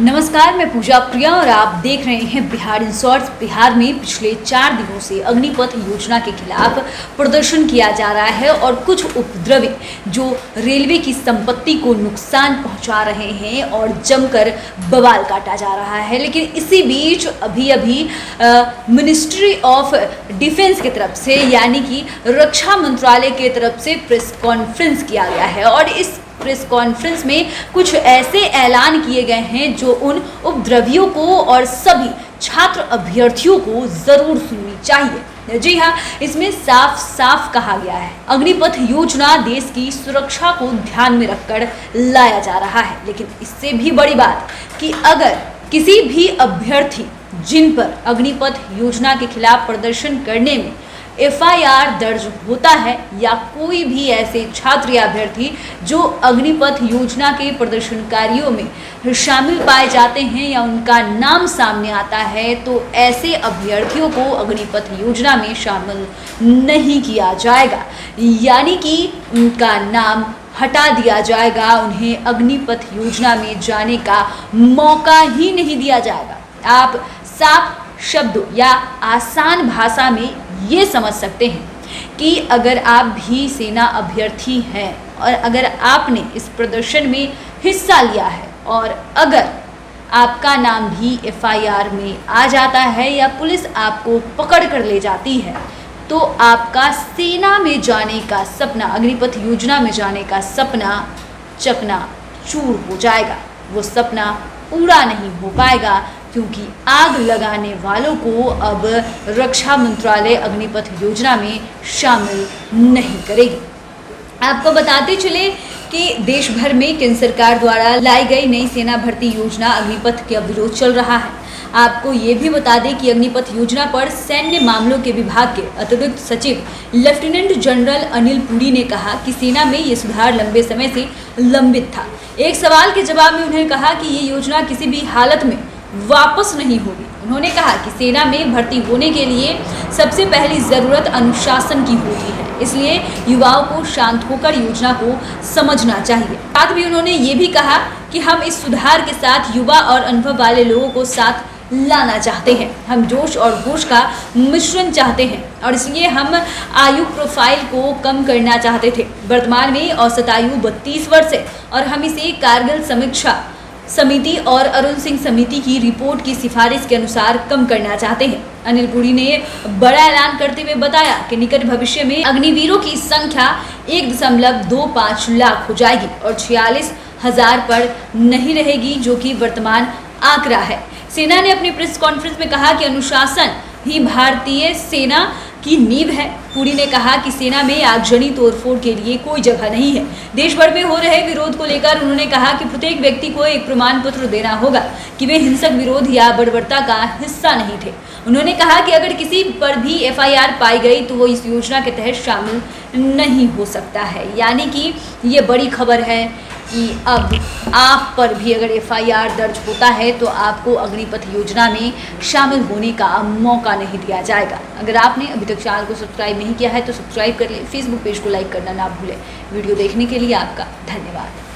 नमस्कार, मैं पूजा प्रिया और आप देख रहे हैं बिहार इन शॉर्ट्स। बिहार में पिछले 4 दिनों से अग्निपथ योजना के खिलाफ प्रदर्शन किया जा रहा है और कुछ उपद्रवी जो रेलवे की संपत्ति को नुकसान पहुंचा रहे हैं और जमकर बवाल काटा जा रहा है। लेकिन इसी बीच अभी मिनिस्ट्री ऑफ डिफेंस की तरफ से यानी कि रक्षा मंत्रालय की तरफ से प्रेस कॉन्फ्रेंस किया गया है और इस प्रेस कॉन्फ्रेंस में कुछ ऐसे ऐलान किए गए हैं जो उन उपद्रवियों को और सभी छात्र अभ्यर्थियों को जरूर सुननी चाहिए। जी हाँ, इसमें साफ साफ कहा गया है अग्निपथ योजना देश की सुरक्षा को ध्यान में रखकर लाया जा रहा है। लेकिन इससे भी बड़ी बात कि अगर किसी भी अभ्यर्थी जिन पर अग्निपथ योजना के खिलाफ प्रदर्शन करने में FIR दर्ज होता है या कोई भी ऐसे छात्र या अभ्यर्थी जो अग्निपथ योजना के प्रदर्शनकारियों में शामिल पाए जाते हैं या उनका नाम सामने आता है, तो ऐसे अभ्यर्थियों को अग्निपथ योजना में शामिल नहीं किया जाएगा, यानी कि उनका नाम हटा दिया जाएगा। उन्हें अग्निपथ योजना में जाने का मौका ही नहीं दिया जाएगा। आप साफ शब्दों या आसान भाषा में ये समझ सकते हैं कि अगर आप भी सेना अभ्यर्थी हैं और अगर आपने इस प्रदर्शन में हिस्सा लिया है और अगर आपका नाम भी FIR में आ जाता है या पुलिस आपको पकड़ कर ले जाती है, तो आपका सेना में जाने का सपना, अग्निपथ योजना में जाने का सपना चकनाचूर हो जाएगा। वो सपना पूरा नहीं हो पाएगा क्योंकि आग लगाने वालों को अब रक्षा मंत्रालय अग्निपथ योजना में शामिल नहीं करेगी। आपको बताते चले कि देश भर में केंद्र सरकार द्वारा लाई गई नई सेना भर्ती योजना अग्निपथ का विरोध चल रहा है। आपको ये भी बता दें कि अग्निपथ योजना पर सैन्य मामलों के विभाग के अतिरिक्त सचिव लेफ्टिनेंट जनरल अनिल पुरी ने कहा कि सेना में ये सुधार लंबे समय से लंबित था। एक सवाल के जवाब में उन्होंने कहा कि ये योजना किसी भी हालत में वापस नहीं होगी। उन्होंने कहा कि सेना में भर्ती होने के लिए सबसे पहली ज़रूरत अनुशासन की होती है, इसलिए युवाओं को शांत होकर योजना को समझना चाहिए। साथ ही उन्होंने ये भी कहा कि हम इस सुधार के साथ युवा और अनुभव वाले लोगों को साथ लाना चाहते हैं। हम जोश और होश का मिश्रण चाहते हैं और इसलिए हम आयु प्रोफाइल को कम करना चाहते थे। वर्तमान में औसत आयु 32 वर्ष है और हम इसे कारगिल समीक्षा समिति और अरुण सिंह समिति की रिपोर्ट की सिफारिश के अनुसार कम करना चाहते हैं। अनिल पुरी ने बड़ा ऐलान करते हुए बताया कि निकट भविष्य में अग्निवीरों की संख्या 1.25 लाख हो जाएगी और 46,000 पर नहीं रहेगी, जो कि वर्तमान आंकड़ा है। सेना ने अपनी प्रेस कॉन्फ्रेंस में कहा कि अनुशासन ही भारतीय सेना की नींव है। पुरी ने कहा कि सेना में आगजनी तोड़फोड़ के लिए कोई जगह नहीं है। देश भर में हो रहे विरोध को लेकर उन्होंने कहा कि प्रत्येक व्यक्ति को एक प्रमाण पत्र देना होगा कि वे हिंसक विरोध या बर्बरता का हिस्सा नहीं थे। उन्होंने कहा कि अगर किसी पर भी FIR पाई गई तो वो इस योजना के तहत शामिल नहीं हो सकता है। यानी कि ये बड़ी खबर है कि अब आप पर भी अगर FIR दर्ज होता है तो आपको अग्निपथ योजना में शामिल होने का मौका नहीं दिया जाएगा। अगर आपने अभी तक चैनल को सब्सक्राइब नहीं किया है तो सब्सक्राइब कर लें। फेसबुक पेज को लाइक करना ना भूलें। वीडियो देखने के लिए आपका धन्यवाद।